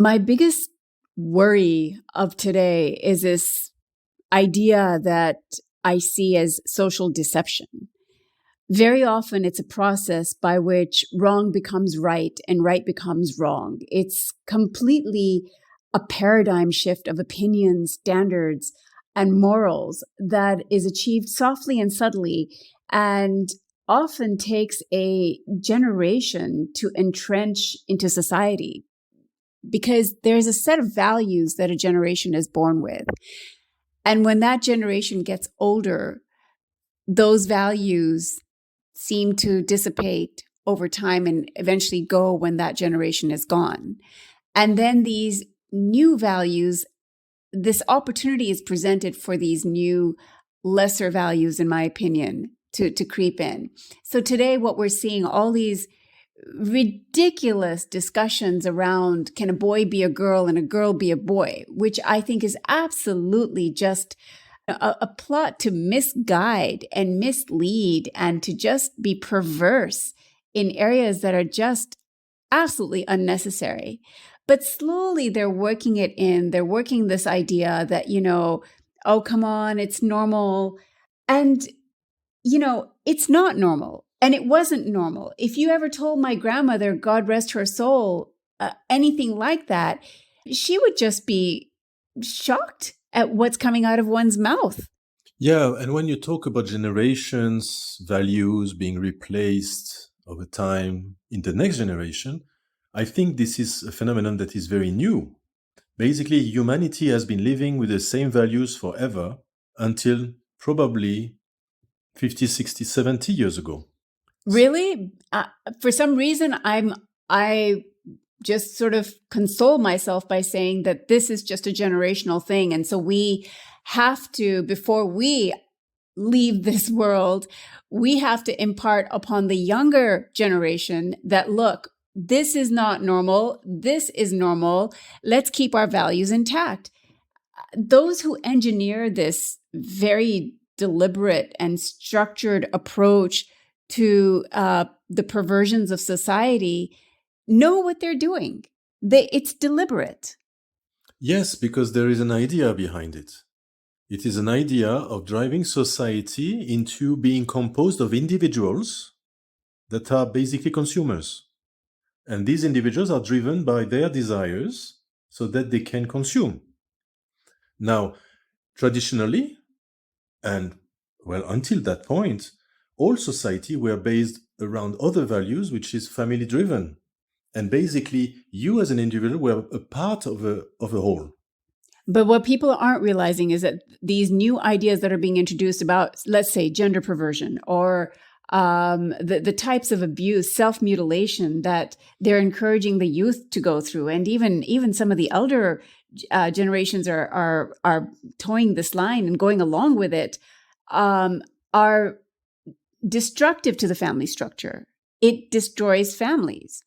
My biggest worry of today is this idea that I see as social deception. Very often it's a process by which wrong becomes right and right becomes wrong. It's completely a paradigm shift of opinions, standards, and morals that is achieved softly and subtly and often takes a generation to entrench into society, because there's a set of values that a generation is born with. And when that generation gets older, those values seem to dissipate over time and eventually go when that generation is gone. And then these new values, this opportunity is presented for these new lesser values, in my opinion, to creep in. So today what we're seeing, all these ridiculous discussions around, can a boy be a girl and a girl be a boy, which I think is absolutely just a plot to misguide and mislead and to just be perverse in areas that are just absolutely unnecessary. But slowly they're working it in. They're working this idea that, oh, come on, it's normal. And, it's not normal. And it wasn't normal. If you ever told my grandmother, God rest her soul, anything like that, she would just be shocked at what's coming out of one's mouth. Yeah, and when you talk about generations, values being replaced over time in the next generation, I think this is a phenomenon that is very new. Basically, humanity has been living with the same values forever until probably 50, 60, 70 years ago. Really? For some reason, I just sort of console myself by saying that this is just a generational thing. And so we have to, before we leave this world, we have to impart upon the younger generation that, look, this is not normal. This is normal. Let's keep our values intact. Those who engineer this very deliberate and structured approach to the perversions of society know what they're doing. It's deliberate. Yes, because there is an idea behind it. It is an idea of driving society into being composed of individuals that are basically consumers. And these individuals are driven by their desires so that they can consume. Now, traditionally, and well, until that point, all society were based around other values, which is family driven. And basically, you as an individual were a part of a whole. But what people aren't realizing is that these new ideas that are being introduced about, let's say, gender perversion or the types of abuse, self-mutilation that they're encouraging the youth to go through, and even some of the elder generations are towing this line and going along with it, are destructive to the family structure. It destroys families.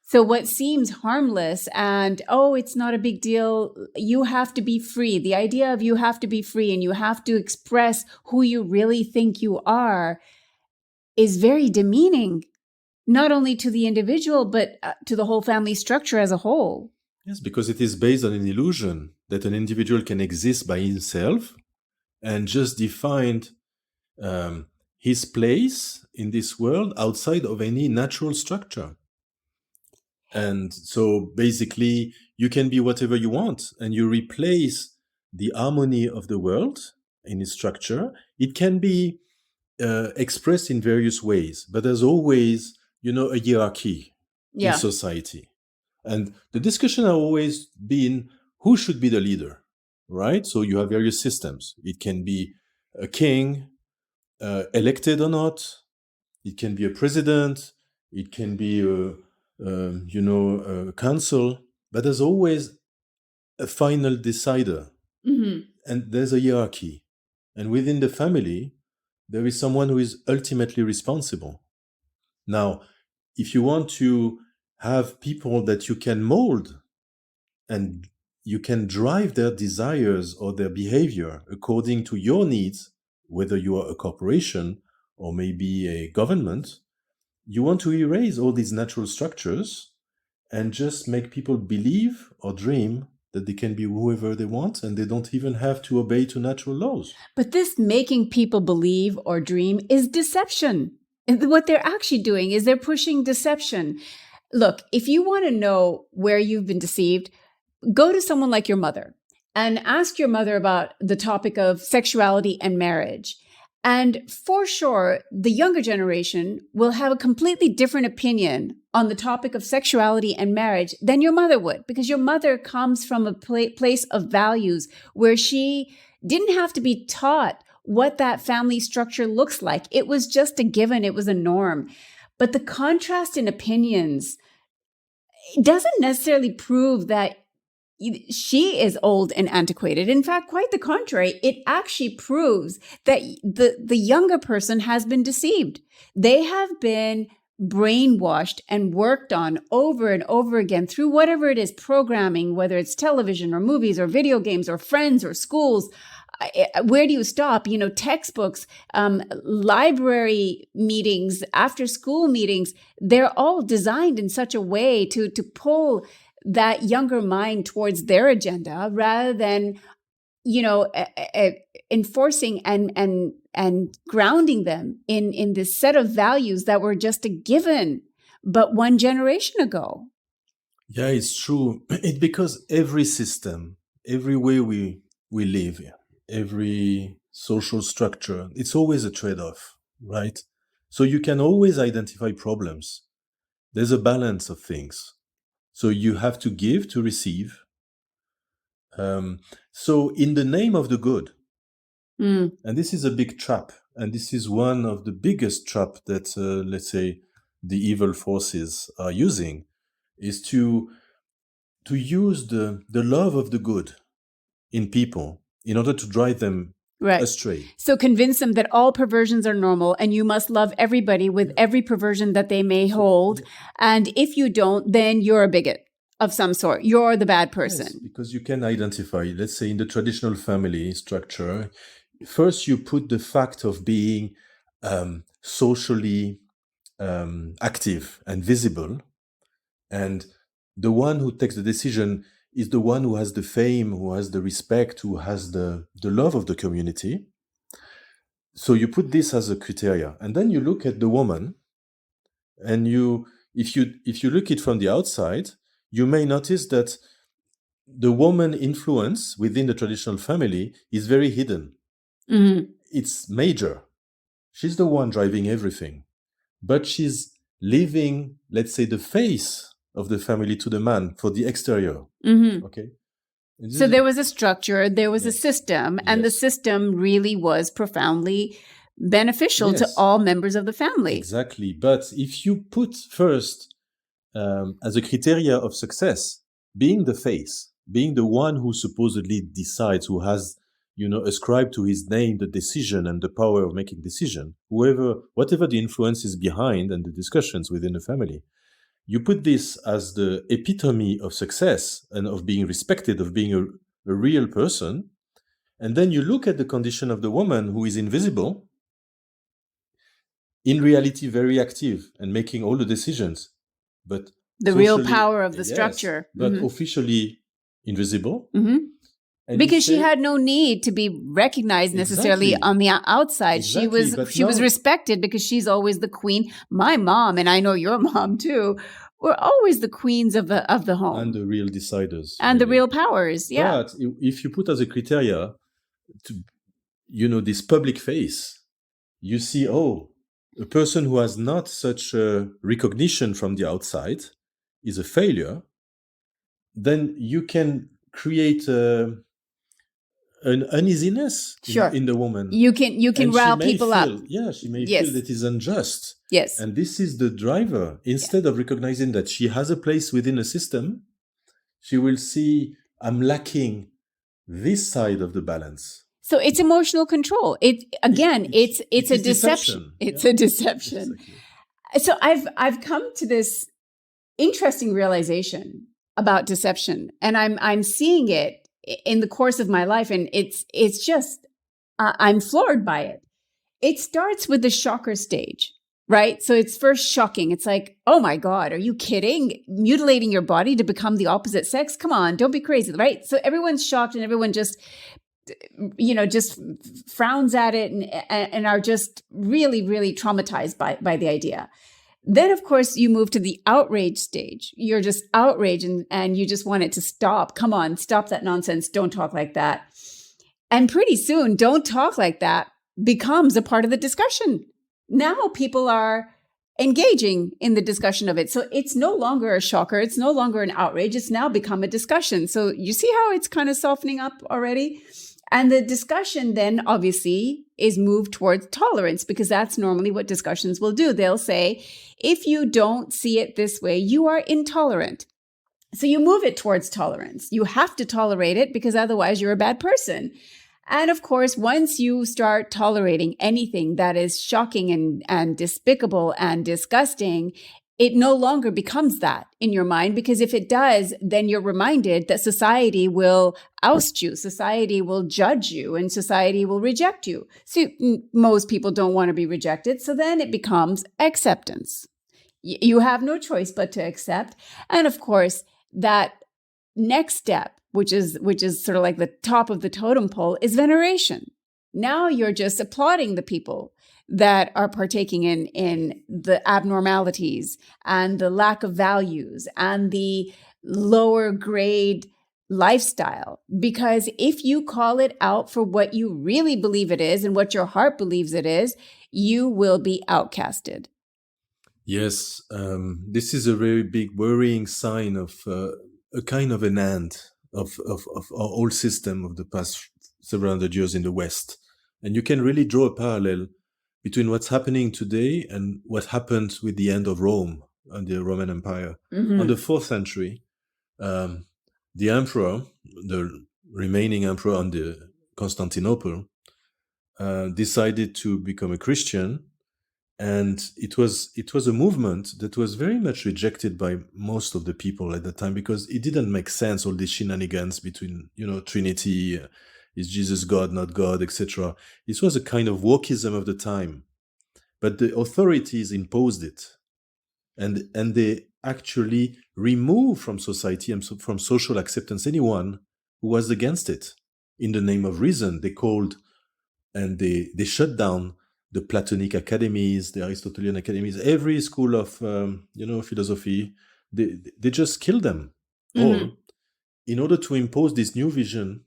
So what seems harmless and, oh, it's not a big deal, you have to be free. The idea of you have to be free and you have to express who you really think you are is very demeaning, not only to the individual, but to the whole family structure as a whole. Yes, because it is based on an illusion that an individual can exist by himself and just define his place in this world outside of any natural structure. And so basically, you can be whatever you want, and you replace the harmony of the world in its structure. It can be expressed in various ways, but there's always, a hierarchy in society. And the discussion has always been who should be the leader, right? So you have various systems. It can be a king, elected or not. It can be a president. It can be a council. But there's always a final decider. Mm-hmm. And there's a hierarchy. And within the family, there is someone who is ultimately responsible. Now, if you want to have people that you can mold and you can drive their desires or their behavior according to your needs, whether you are a corporation or maybe a government, you want to erase all these natural structures and just make people believe or dream that they can be whoever they want, and they don't even have to obey to natural laws. But this making people believe or dream is deception. And what they're actually doing is they're pushing deception. Look, if you want to know where you've been deceived, go to someone like your mother and ask your mother about the topic of sexuality and marriage. And for sure, the younger generation will have a completely different opinion on the topic of sexuality and marriage than your mother would, because your mother comes from a place of values where she didn't have to be taught what that family structure looks like. It was just a given. It was a norm. But the contrast in opinions doesn't necessarily prove that she is old and antiquated. In fact, quite the contrary. It actually proves that the younger person has been deceived. They have been brainwashed and worked on over and over again through whatever it is, programming, whether it's television or movies or video games or friends or schools. Where do you stop? Textbooks, library meetings, after school meetings, they're all designed in such a way to pull that younger mind towards their agenda rather than, enforcing and grounding them in this set of values that were just a given, but one generation ago. Yeah, it's true. It's because every system, every way we live, every social structure, it's always a trade-off, right? So you can always identify problems. There's a balance of things. So you have to give to receive. So in the name of the good, and this is a big trap, and this is one of the biggest trap that, let's say, the evil forces are using, is to use the love of the good in people in order to drive them astray. So convince them that all perversions are normal and you must love everybody with every perversion that they may hold. And if you don't, then you're a bigot of some sort. You're the bad person. Yes, because you can identify, let's say in the traditional family structure, first you put the fact of being socially active and visible. And the one who takes the decision is the one who has the fame, who has the respect, who has the love of the community. So you put this as a criteria. And then you look at the woman, and if you look it from the outside, you may notice that the woman influence within the traditional family is very hidden. Mm-hmm. It's major. She's the one driving everything. But she's leaving, let's say, the face of the family to the man for the exterior. Mm-hmm. Okay. So there was a structure, there was a system, and the system really was profoundly beneficial to all members of the family. Exactly. But if you put first as a criteria of success, being the face, being the one who supposedly decides, who has, ascribed to his name the decision and the power of making decision, whatever the influence is behind and the discussions within the family, you put this as the epitome of success and of being respected, of being a real person. And then you look at the condition of the woman who is invisible, in reality very active and making all the decisions, but the real power of the structure, but officially invisible. Mm-hmm. Because she had no need to be recognized necessarily on the outside. Exactly. She was respected because she's always the queen. My mom, and I know your mom too, were always the queens of the home. And the real deciders. And the real powers, yeah. But if you put as a criteria, this public face, you see, a person who has not such a recognition from the outside is a failure, then you can create an uneasiness in the woman. You can rile people up. Yeah, she may feel that is unjust. Yes. And this is the driver. Instead of recognizing that she has a place within a system, she will see, I'm lacking this side of the balance. So it's emotional control. It's a deception. It's a deception. Exactly. So I've come to this interesting realization about deception, and I'm seeing it in the course of my life, and it's just I'm floored by it. It starts with the shocker stage. right? So it's first shocking. It's like, oh my God, are you kidding? Mutilating your body to become the opposite sex? Come on, don't be crazy, right? So everyone's shocked and everyone just frowns at it and are just really, really traumatized by the idea. Then, of course, you move to the outrage stage. You're just outraged and you just want it to stop. Come on, stop that nonsense. Don't talk like that. And pretty soon, don't talk like that becomes a part of the discussion. Now people are engaging in the discussion of it. So it's no longer a shocker. It's no longer an outrage. It's now become a discussion. So you see how it's kind of softening up already? And the discussion then obviously is moved towards tolerance, because that's normally what discussions will do. They'll say, if you don't see it this way, you are intolerant. So you move it towards tolerance. You have to tolerate it because otherwise you're a bad person. And of course, once you start tolerating anything that is shocking and despicable and disgusting, it no longer becomes that in your mind, because if it does, then you're reminded that society will oust you, society will judge you, and society will reject you. So most people don't want to be rejected. So then it becomes acceptance. You have no choice but to accept. And of course, that next step, which is sort of like the top of the totem pole, is veneration. Now you're just applauding the people that are partaking in the abnormalities and the lack of values and the lower grade lifestyle. Because if you call it out for what you really believe it is and what your heart believes it is, you will be outcasted. Yes, this is a very big worrying sign of a kind of an end of our whole system of the past several hundred years in the West. And you can really draw a parallel between what's happening today and what happened with the end of Rome and the Roman Empire. Mm-hmm. On the 4th century, the emperor, the remaining emperor on the Constantinople, decided to become a Christian. And it was a movement that was very much rejected by most of the people at the time, because it didn't make sense, all these shenanigans between, Trinity, is Jesus God, not God, etc. This was a kind of wokeism of the time. But the authorities imposed it. And they actually removed from society and from social acceptance anyone who was against it. In the name of reason, they called and they shut down the Platonic academies, the Aristotelian academies, every school of philosophy. They just killed them all in order to impose this new vision.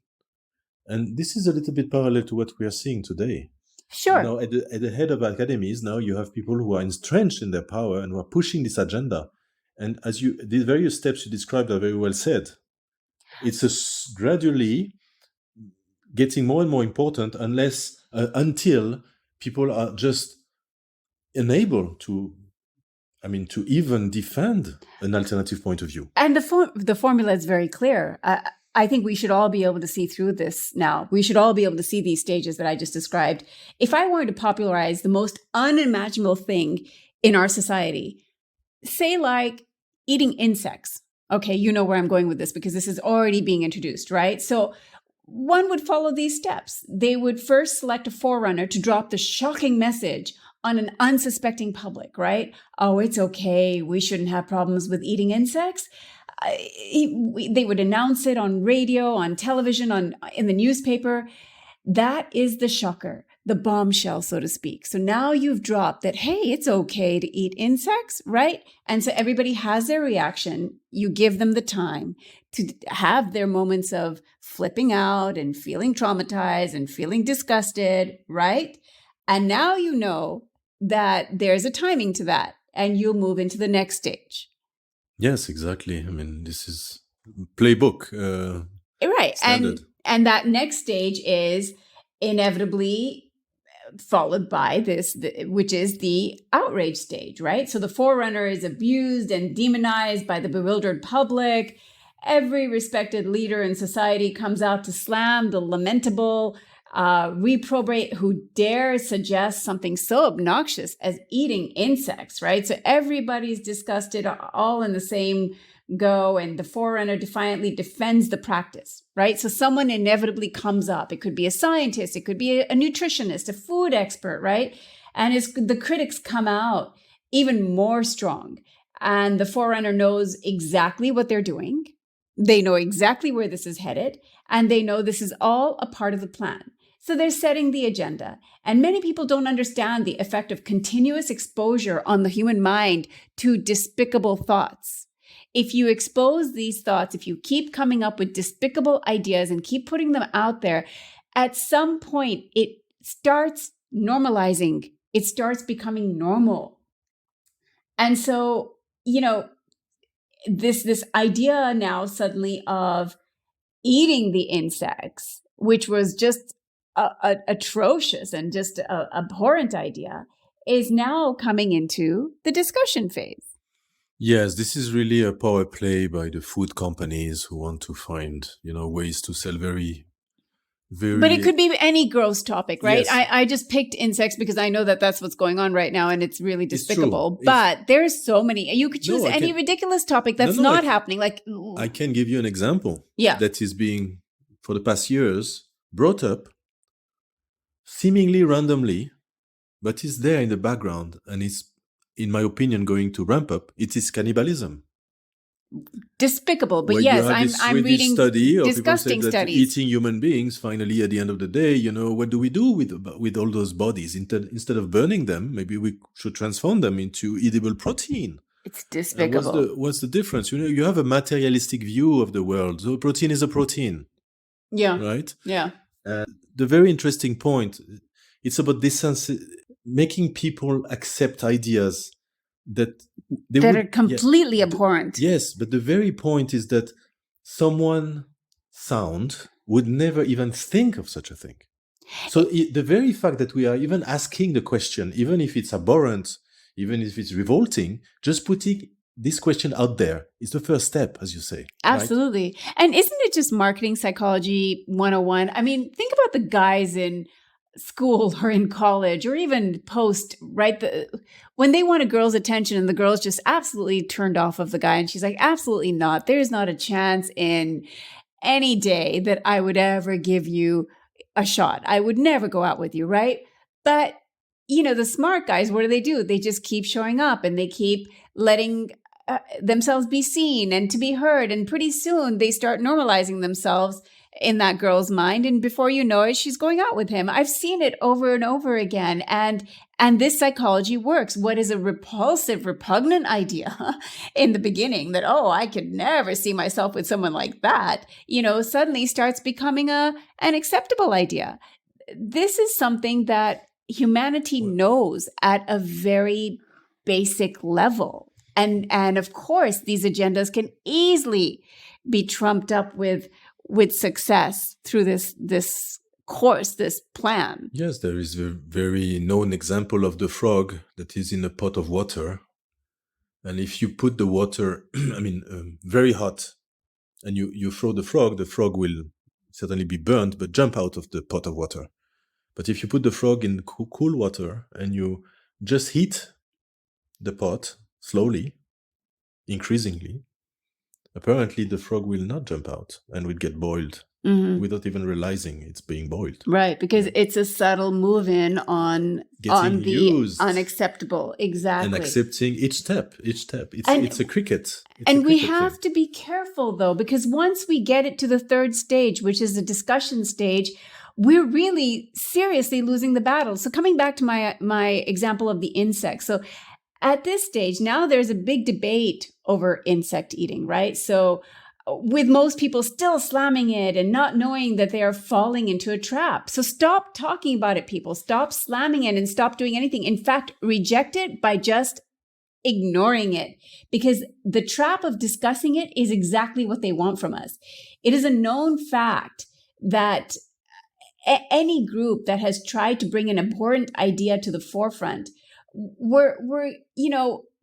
And this is a little bit parallel to what we are seeing today. Sure. Now, at the head of academies, now you have people who are entrenched in their power and who are pushing this agenda. And the various steps you described are very well said. It's gradually getting more and more important until people are just unable to even defend an alternative point of view. And the formula is very clear. I think we should all be able to see through this now. We should all be able to see these stages that I just described. If I wanted to popularize the most unimaginable thing in our society, say like eating insects. Okay, you know where I'm going with this because this is already being introduced, right? So one would follow these steps. They would first select a forerunner to drop the shocking message on an unsuspecting public, right? Oh, it's okay. We shouldn't have problems with eating insects. They would announce it on radio, on television, in the newspaper. That is the shocker, the bombshell, so to speak. So now you've dropped that, hey, it's okay to eat insects, right? And so everybody has their reaction. You give them the time to have their moments of flipping out and feeling traumatized and feeling disgusted, right? And now you know that there's a timing to that, and you'll move into the next stage. Yes, exactly. I mean, this is playbook. Right. Standard. And that next stage is inevitably followed by this, which is the outrage stage, right? So the forerunner is abused and demonized by the bewildered public. Every respected leader in society comes out to slam the lamentable reprobate who dare suggest something so obnoxious as eating insects, right? So everybody's disgusted, all in the same go, and the forerunner defiantly defends the practice, right? So someone inevitably comes up. It could be a scientist, it could be a nutritionist, a food expert, right? And the critics come out even more strong. And the forerunner knows exactly what they're doing. They know exactly where this is headed. And they know this is all a part of the plan. So they're setting the agenda. And many people don't understand the effect of continuous exposure on the human mind to despicable thoughts. If you expose these thoughts, if you keep coming up with despicable ideas and keep putting them out there, at some point it starts normalizing. It starts becoming normal. And so, this idea now suddenly of eating the insects, which was just atrocious and just a abhorrent idea, is now coming into the discussion phase. Yes, this is really a power play by the food companies who want to find, ways to sell very. But it could be any gross topic, right? Yes. I just picked insects because I know that that's what's going on right now, and it's really despicable. But there's so many. You could choose any ridiculous topic that's not happening. Like, I can give you an example. Yeah. That is being, for the past years, brought up seemingly randomly, but is there in the background, and is, in my opinion, going to ramp up. It is cannibalism. Despicable, but yes, I'm reading disgusting studies. Eating human beings, finally, at the end of the day, what do we do with all those bodies? Instead of burning them, maybe we should transform them into edible protein. It's despicable. What's the difference? You have a materialistic view of the world. So protein is a protein. Yeah. Right? Yeah. The very interesting point, it's about making people accept ideas that are completely abhorrent. Yes, but the very point is that someone sound would never even think of such a thing. So the very fact that we are even asking the question, even if it's abhorrent, even if it's revolting, just putting this question out there is the first step, as you say. Absolutely. Right? And isn't it just marketing psychology 101? I mean, think about the guys in school or in college or even post, right? When they want a girl's attention and the girl's just absolutely turned off of the guy and she's like, absolutely not. There's not a chance in any day that I would ever give you a shot. I would never go out with you, right? But, the smart guys, what do? They just keep showing up and they keep letting themselves be seen and to be heard. And pretty soon they start normalizing themselves in that girl's mind. And before you know it, she's going out with him. I've seen it over and over again. And this psychology works. What is a repulsive, repugnant idea in the beginning that, I could never see myself with someone like that, suddenly starts becoming an acceptable idea. This is something that humanity knows at a very basic level. And of course, these agendas can easily be trumped up with success through this course, this plan. Yes, there is a very known example of the frog that is in a pot of water. And if you put the water, very hot, and you throw the frog will certainly be burnt, but jump out of the pot of water. But if you put the frog in cool water and you just heat the pot slowly, increasingly, apparently the frog will not jump out and will get boiled without even realizing it's being boiled. Right, because it's a subtle move in on the unacceptable. Exactly. And accepting each step. It's a cricket. We have to be careful, though, because once we get it to the third stage, which is the discussion stage, we're really seriously losing the battle. So coming back to my example of the insects. So at this stage, now there's a big debate over insect eating, right? So with most people still slamming it and not knowing that they are falling into a trap. So stop talking about it, people. Stop slamming it and stop doing anything. In fact, reject it by just ignoring it, because the trap of discussing it is exactly what they want from us. It is a known fact that any group that has tried to bring an abhorrent idea to the forefront, we're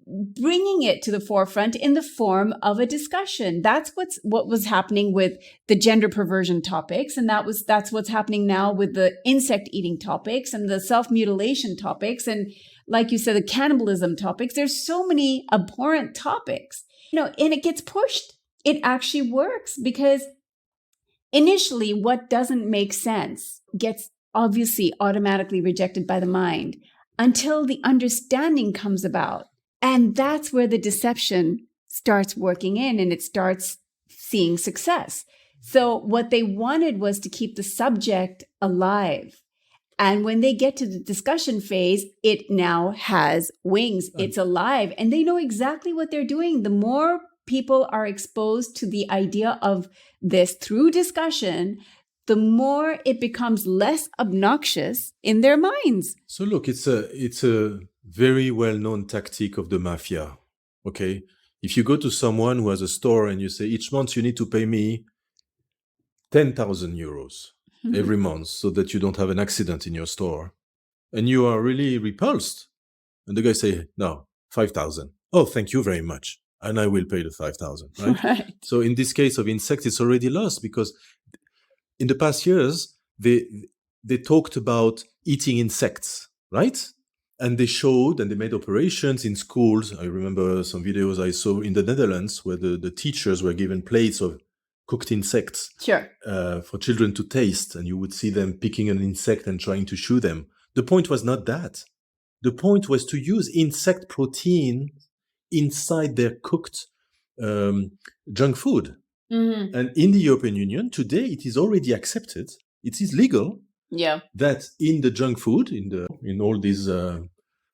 bringing it to the forefront in the form of a discussion. That's what was happening with the gender perversion topics, and that's what's happening now with the insect eating topics and the self-mutilation topics, and like you said, the cannibalism topics. There's so many abhorrent topics, and it gets pushed. It actually works because initially, what doesn't make sense gets obviously automatically rejected by the mind until the understanding comes about. And that's where the deception starts working in and it starts seeing success. So what they wanted was to keep the subject alive. And when they get to the discussion phase, it now has wings. It's alive. And they know exactly what they're doing. The more people are exposed to the idea of this through discussion, the more it becomes less obnoxious in their minds. So look, it's a very well-known tactic of the mafia. Okay, if you go to someone who has a store and you say each month you need to pay me 10,000 euros every month so that you don't have an accident in your store, and you are really repulsed, and the guy say, no, 5,000. Oh, thank you very much. And I will pay the 5,000, right? Right. So in this case of insects, it's already lost because in the past years, they talked about eating insects, right? And they showed and they made operations in schools. I remember some videos I saw in the Netherlands where the teachers were given plates of cooked insects Sure. for children to taste, and you would see them picking an insect and trying to chew them. The point was not that. The point was to use insect protein inside their cooked junk food. Mm-hmm. And in the European Union, today, it is already accepted, it is legal, that in the junk food, in all these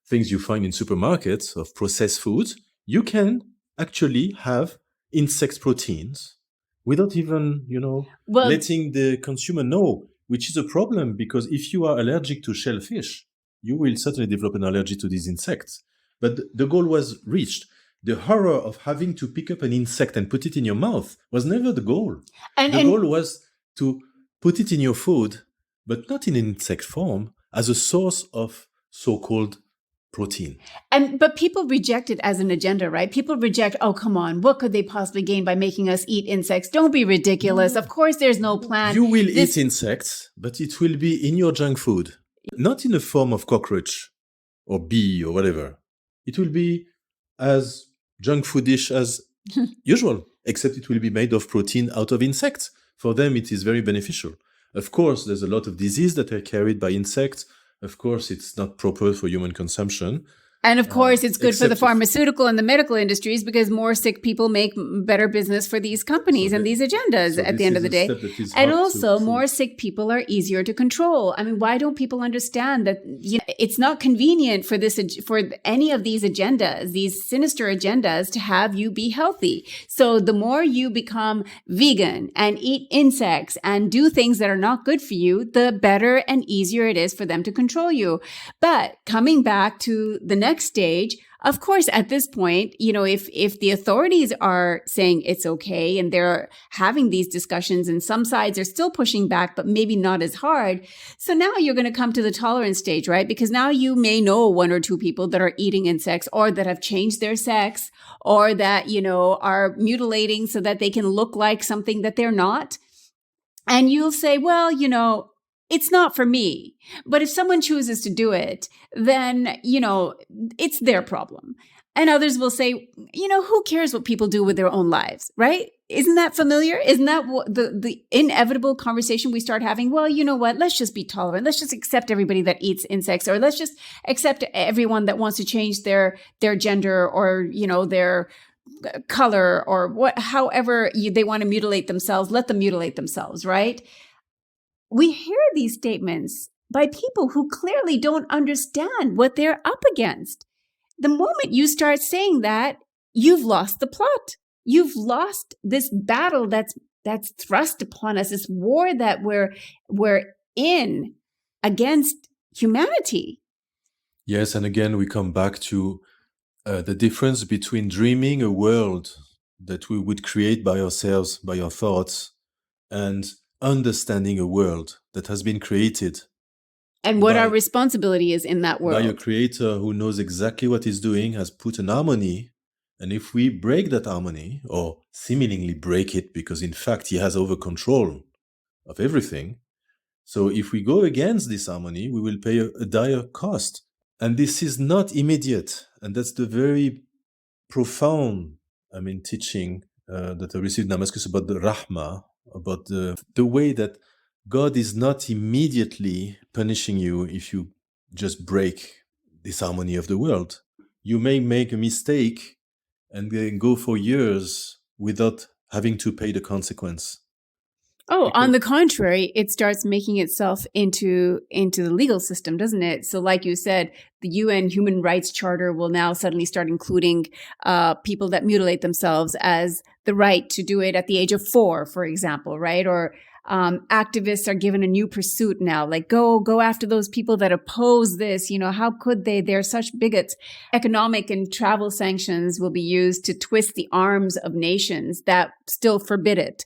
things you find in supermarkets of processed food, you can actually have insect proteins without even, letting the consumer know, which is a problem because if you are allergic to shellfish, you will certainly develop an allergy to these insects. But the goal was reached. The horror of having to pick up an insect and put it in your mouth was never the goal. The goal was to put it in your food, but not in an insect form, as a source of so-called protein. But people reject it as an agenda, right? People reject, oh, come on, what could they possibly gain by making us eat insects? Don't be ridiculous. Of course, there's no plan. You will eat insects, but it will be in your junk food, not in the form of cockroach or bee or whatever. It will be as junk foodish as usual, except it will be made of protein out of insects. For them, it is very beneficial. Of course, there's a lot of disease that are carried by insects. Of course, it's not proper for human consumption. And of course, it's good for the pharmaceutical and the medical industries because more sick people make better business for these companies and these agendas at the end of the day. And also, more sick people are easier to control. I mean, why don't people understand that it's not convenient for any of these agendas, these sinister agendas, to have you be healthy? So the more you become vegan and eat insects and do things that are not good for you, the better and easier it is for them to control you. But coming back to the next stage, of course, at this point, if the authorities are saying it's okay and they're having these discussions and some sides are still pushing back, but maybe not as hard. So now you're going to come to the tolerance stage, right? Because now you may know one or two people that are eating insects or that have changed their sex or that, are mutilating so that they can look like something that they're not. And you'll say, well, it's not for me. But if someone chooses to do it, then, it's their problem. And others will say, who cares what people do with their own lives, right? Isn't that familiar? Isn't that the inevitable conversation we start having? Well, you know what? Let's just be tolerant. Let's just accept everybody that eats insects, or let's just accept everyone that wants to change their gender or, their color or however they want to mutilate themselves. Let them mutilate themselves, right? We hear these statements by people who clearly don't understand what they're up against. The moment you start saying that, you've lost the plot. You've lost this battle that's thrust upon us, this war that we're in against humanity. Yes, and again, we come back to the difference between dreaming a world that we would create by ourselves, by our thoughts, and understanding a world that has been created. And what our responsibility is in that world. By a creator who knows exactly what he's doing, has put an harmony. And if we break that harmony, or seemingly break it, because in fact he has over control of everything. So if we go against this harmony, we will pay a dire cost. And this is not immediate. And that's the very profound, teaching that I received in Damascus about the Rahmah, about the way that God is not immediately punishing you if you just break this harmony of the world. You may make a mistake and then go for years without having to pay the consequence. Oh, on the contrary, it starts making itself into the legal system, doesn't it? So like you said, the UN Human Rights Charter will now suddenly start including people that mutilate themselves as the right to do it at the age of 4, for example, right? Or activists are given a new pursuit now, like go after those people that oppose this. How could they? They're such bigots. Economic and travel sanctions will be used to twist the arms of nations that still forbid it.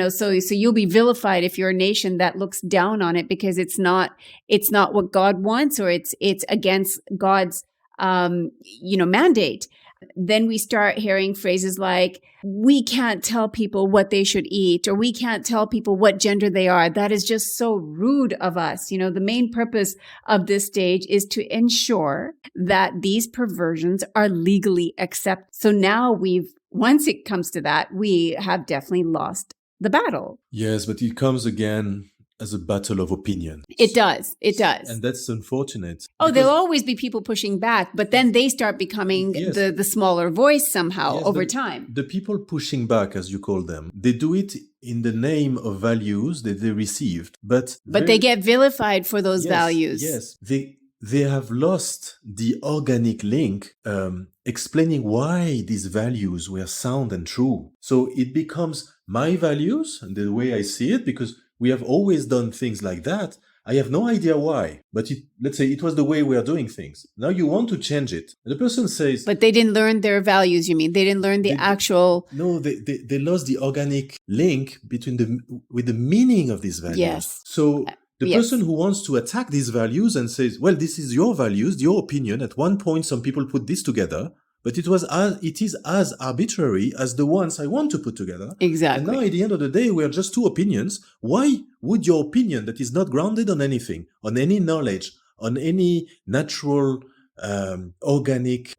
So you'll be vilified if you're a nation that looks down on it because it's not what God wants, or it's against God's mandate. Then we start hearing phrases like, we can't tell people what they should eat, or we can't tell people what gender they are. That is just so rude of us. The main purpose of this stage is to ensure that these perversions are legally accepted. So now once it comes to that, we have definitely lost the battle. Yes, but it comes again as a battle of opinions. It does. And that's unfortunate. Oh, there'll always be people pushing back, but then they start becoming the smaller voice somehow over time. The people pushing back, as you call them, they do it in the name of values that they received. But they get vilified for those values. Yes, they have lost the organic link explaining why these values were sound and true. So it becomes my values and the way I see it, because we have always done things like that. I have no idea why, but let's say it was the way we are doing things. Now you want to change it. And the person says... But they didn't learn their values, you mean? They didn't learn actual... No, they lost the organic link with the meaning of these values. Yes. So the person who wants to attack these values and says, well, this is your values, your opinion. At one point, some people put this together, but it is as arbitrary as the ones I want to put together. Exactly. And now at the end of the day, we are just two opinions. Why would your opinion that is not grounded on anything, on any knowledge, on any natural, organic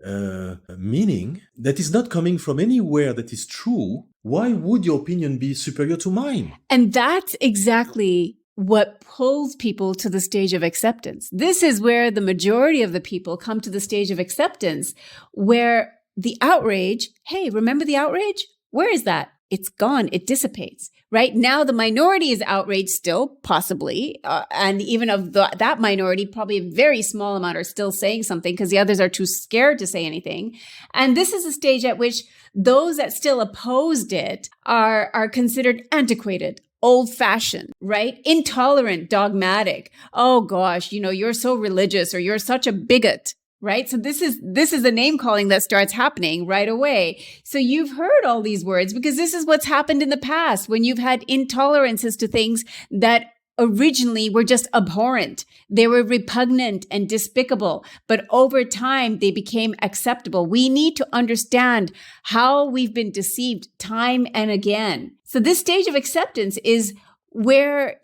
meaning, that is not coming from anywhere that is true, why would your opinion be superior to mine? And that's exactly what pulls people to the stage of acceptance. This is where the majority of the people come to the stage of acceptance, where the outrage, hey, remember the outrage? Where is that? It's gone. It dissipates, right? Now the minority is outraged still, possibly. And even of that minority, probably a very small amount are still saying something because the others are too scared to say anything. And this is a stage at which those that still opposed it are considered antiquated, old-fashioned, right? Intolerant, dogmatic. Oh gosh, you're so religious, or you're such a bigot, right? So this is the name calling that starts happening right away. So you've heard all these words because this is what's happened in the past when you've had intolerances to things that originally were just abhorrent. They were repugnant and despicable, but over time they became acceptable. We need to understand how we've been deceived time and again. So this stage of acceptance is where,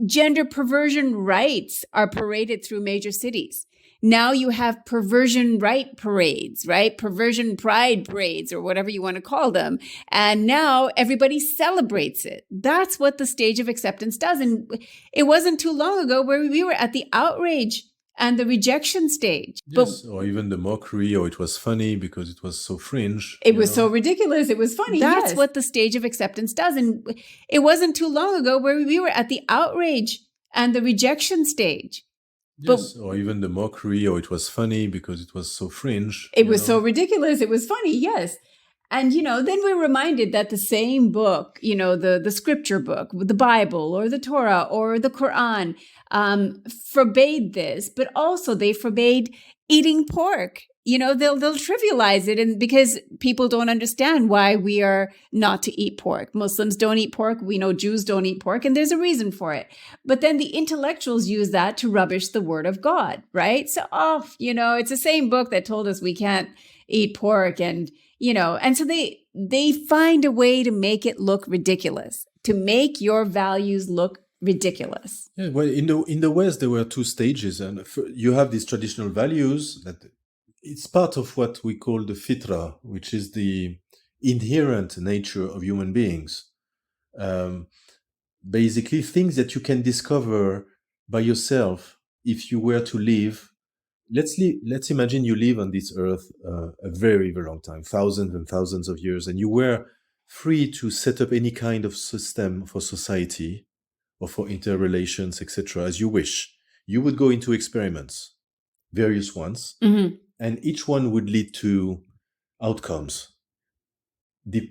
gender perversion rights are paraded through major cities. Now you have perversion right parades, right? Perversion pride parades, or whatever you want to call them. And now everybody celebrates it. That's what the stage of acceptance does. And it wasn't too long ago where we were at the outrage and the rejection stage. Yes, or even the mockery, or it was funny because it was so fringe. It was so ridiculous. It was funny. That's what the stage of acceptance does. And it wasn't too long ago where we were at the outrage and the rejection stage. Yes, or even the mockery, or it was funny because it was so fringe. It was so ridiculous. It was funny, yes. And, then we're reminded that the same book, the scripture book, the Bible or the Torah or the Quran, forbade this, but also they forbade eating pork. They'll trivialize it, and because people don't understand why we are not to eat pork. Muslims don't eat pork. We know Jews don't eat pork, and there's a reason for it. But then the intellectuals use that to rubbish the word of God, right? So, it's the same book that told us we can't eat pork, and so they find a way to make it look ridiculous, to make your values look ridiculous. Yeah, well, in the West, there were two stages, and you have these traditional values that it's part of what we call the fitra, which is the inherent nature of human beings. Basically, things that you can discover by yourself if you were to live let's imagine you live on this earth a very, very long time, thousands and thousands of years, and you were free to set up any kind of system for society or for interrelations, etc., as you wish. You would go into experiments, various ones, and each one would lead to outcomes. The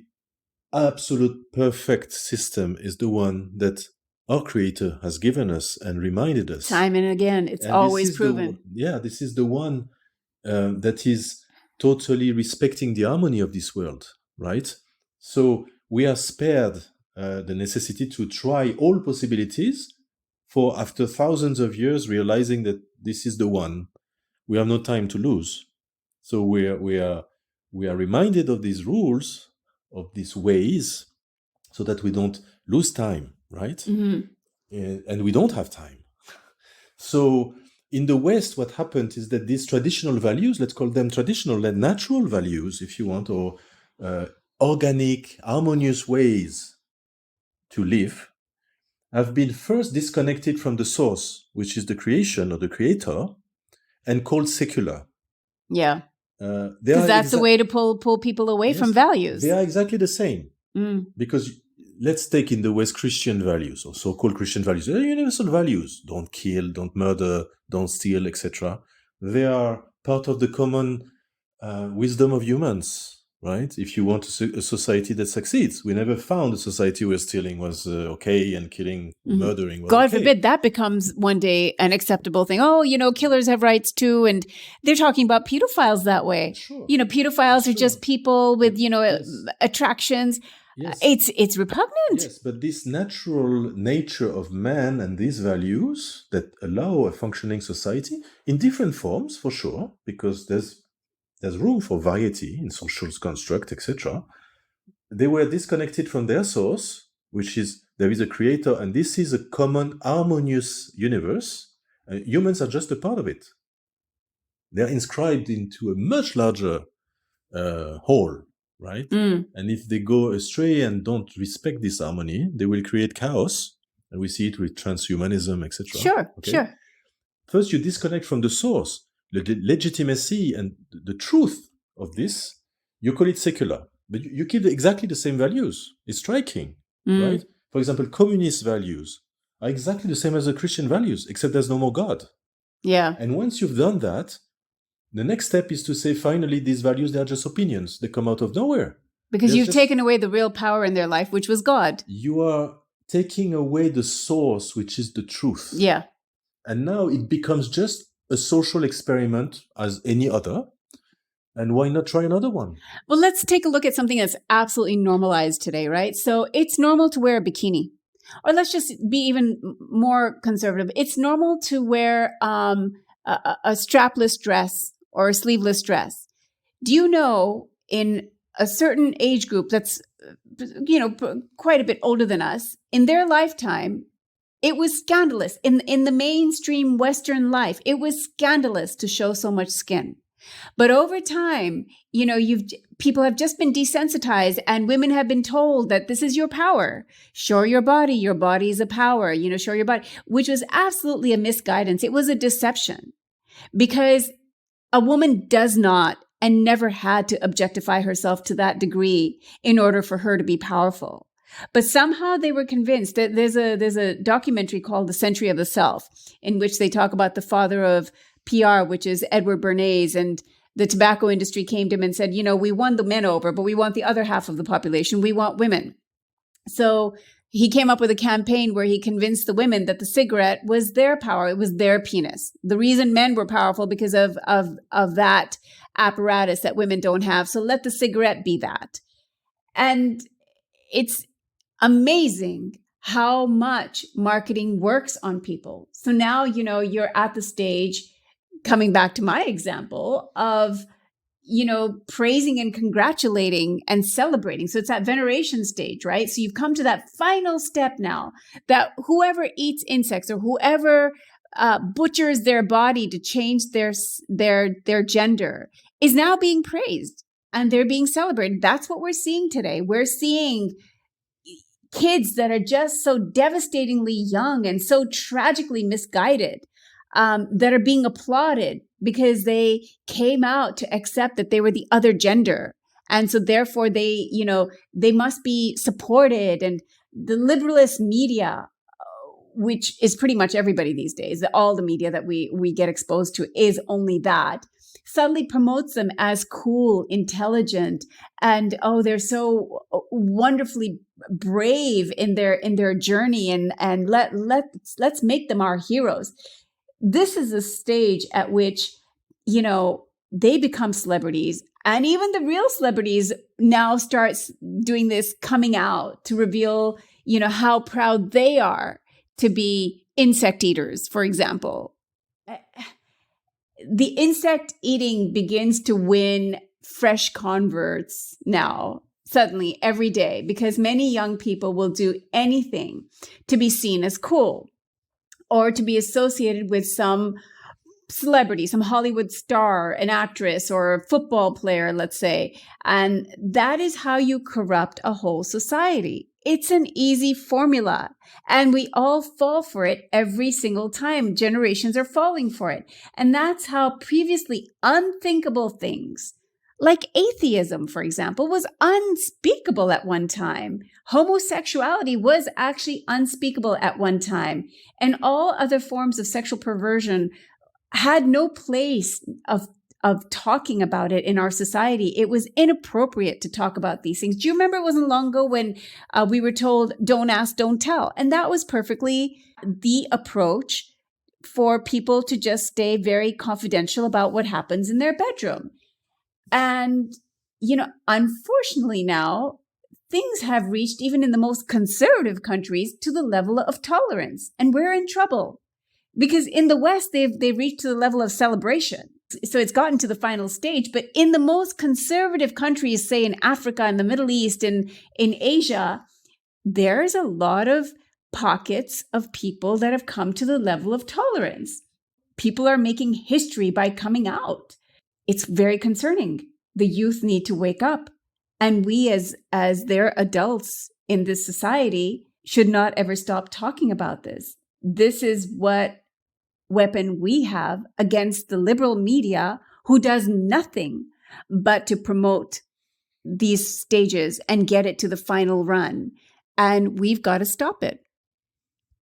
absolute perfect system is the one that our Creator has given us and reminded us. Time and again, it's And always proven. This is the one that is totally respecting the harmony of this world, right? So we are spared the necessity to try all possibilities for after thousands of years realizing that this is the one. We have no time to lose. So we are reminded of these rules, of these ways, so that we don't lose time, right? And we don't have time. So in the West, what happened is that these traditional values, let's call them traditional and natural values, if you want, or organic, harmonious ways to live, have been first disconnected from the source, which is the creation or the creator, and called secular. Yeah. Because that's the way to pull people away from values. They are exactly the same. Because let's take in the West Christian values, or so-called Christian values. They're universal values. Don't kill, don't murder, don't steal, etc. They are part of the common wisdom of humans, right? If you want a society that succeeds. We never found a society where stealing was okay and killing, murdering was God forbid that becomes one day an acceptable thing. Oh, killers have rights too. And they're talking about pedophiles that way. Sure. Pedophiles are just people with, attractions. Yes. It's repugnant. Yes, but this natural nature of man and these values that allow a functioning society in different forms, for sure, because there's room for variety in social construct, etc. They were disconnected from their source, which is there is a creator, and this is a common harmonious universe. Humans are just a part of it. They're inscribed into a much larger whole. Right? And if they go astray and don't respect this harmony, they will create chaos. And we see it with transhumanism, etc. Sure, okay? Sure. First, you disconnect from the source, the legitimacy and the truth of this. You call it secular, but you keep exactly the same values. It's striking, right? For example, communist values are exactly the same as the Christian values, except there's no more God. Yeah. And once you've done that, the next step is to say, finally, these values, they are just opinions. They come out of nowhere. Because you've taken away the real power in their life, which was God. You are taking away the source, which is the truth. Yeah. And now it becomes just a social experiment as any other. And why not try another one? Well, let's take a look at something that's absolutely normalized today, right? So it's normal to wear a bikini. Or let's just be even more conservative. It's normal to wear a strapless dress or a sleeveless dress. Do you know in a certain age group that's, quite a bit older than us, in their lifetime, it was scandalous. In the mainstream Western life, it was scandalous to show so much skin. But over time, people have just been desensitized, and women have been told that this is your power. Show your body is a power, show your body, which was absolutely a misguidance. It was a deception, because a woman does not and never had to objectify herself to that degree in order for her to be powerful. But somehow they were convinced that there's a documentary called The Century of the Self, in which they talk about the father of PR, which is Edward Bernays, and the tobacco industry came to him and said, we won the men over, but we want the other half of the population. We want women. So he came up with a campaign where he convinced the women that the cigarette was their power. It was their penis. The reason men were powerful because of that apparatus that women don't have. So let the cigarette be that. And it's amazing how much marketing works on people. So now, you're at the stage, coming back to my example, of praising and congratulating and celebrating. So it's that veneration stage, right? So you've come to that final step now, that whoever eats insects or whoever butchers their body to change their gender is now being praised and they're being celebrated. That's what we're seeing today. We're seeing kids that are just so devastatingly young and so tragically misguided. that are being applauded because they came out to accept that they were the other gender. And so therefore they must be supported. And the liberalist media, which is pretty much everybody these days, all the media that we get exposed to is only that, subtly promotes them as cool, intelligent, and they're so wonderfully brave in their journey, and let's make them our heroes. This is a stage at which they become celebrities, and even the real celebrities now starts doing this coming out to reveal how proud they are to be insect eaters, for example. The insect eating begins to win fresh converts now, suddenly, every day, because many young people will do anything to be seen as cool or to be associated with some celebrity, some Hollywood star, an actress, or a football player, let's say. And that is how you corrupt a whole society. It's an easy formula, and we all fall for it every single time. Generations are falling for it. And that's how previously unthinkable things, like atheism, for example, was unspeakable at one time. Homosexuality was actually unspeakable at one time. And all other forms of sexual perversion had no place of talking about it in our society. It was inappropriate to talk about these things. Do you remember it wasn't long ago when we were told, don't ask, don't tell? And that was perfectly the approach for people to just stay very confidential about what happens in their bedroom. And, unfortunately now, things have reached, even in the most conservative countries, to the level of tolerance. And we're in trouble. Because in the West, they've reached to the level of celebration. So it's gotten to the final stage. But in the most conservative countries, say in Africa and the Middle East and in Asia, there's a lot of pockets of people that have come to the level of tolerance. People are making history by coming out. It's very concerning. The youth need to wake up. And we as their adults in this society should not ever stop talking about this. This is what weapon we have against the liberal media, who does nothing but to promote these stages and get it to the final run. And we've got to stop it.